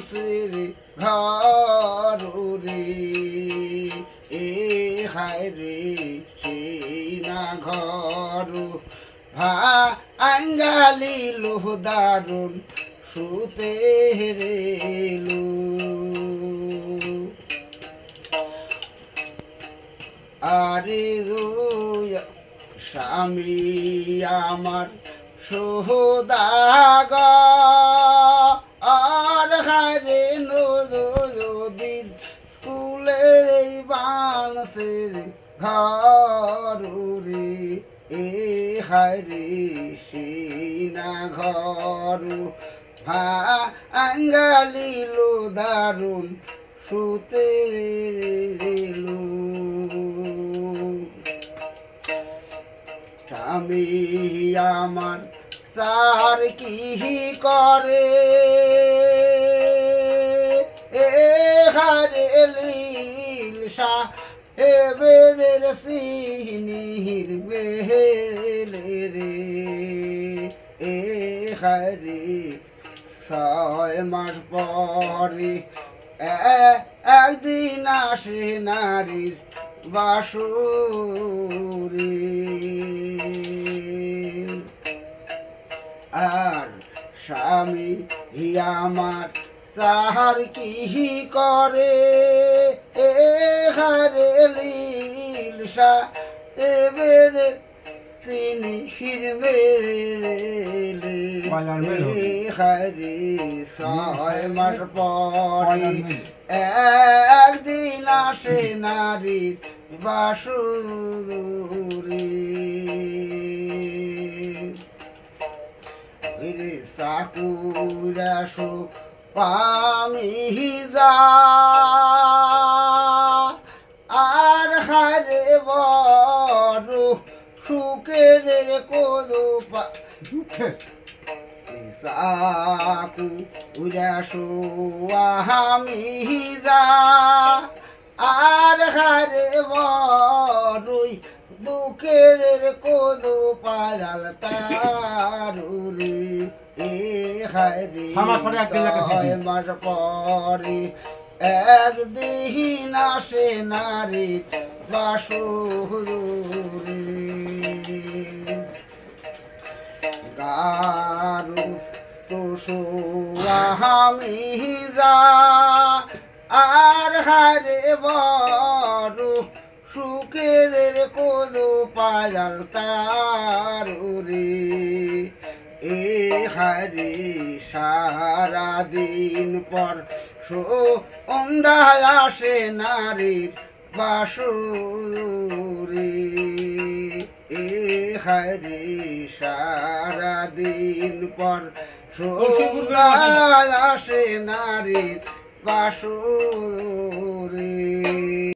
বাঁশের ঘরে এ হায় রে সেই না ঘর আঙ্গালিলু দারুণ সুতে হেরেলু আরে স্বামী আমার সোহদাগ আর হারে নদীর কুলে বানসে ঘরে এ হারে সিনা ঘর আঙ্গালিলু দারুণ সুতে স্বামী আমার সার কি করে এ হারে লীলসা এ বেদের সিনির বেলে রে এ হারে 6 মাস পরে একদিন আসে নারীর বাসরে আর স্বামী আমার সাহার কি করে এ হারে লীলসা এ বেদে তিনি হিরমেলে এ হারে 6 মাস পরে একদিন আসে নারীর বাসরে সাকুরা শো পামিজা আর হারে বড় সুখের কোদো সাকুরা শো আমিজা আর হারে বড়ই দুঃখের কোদো পায়াল তারুরে এ হায়রে 6 মাস পরে একদিন আসে নারী বাসরে গারু তো সোয়ামিজা আর হারে বড় সুখের কোদো পায়াল তারুরে এ হারে সারা দিন পর সন্ধ্যায় আসে নারীর বাসরে এ হারে সারা দিন পর সন্ধ্যায় আসে নারীর বাসরে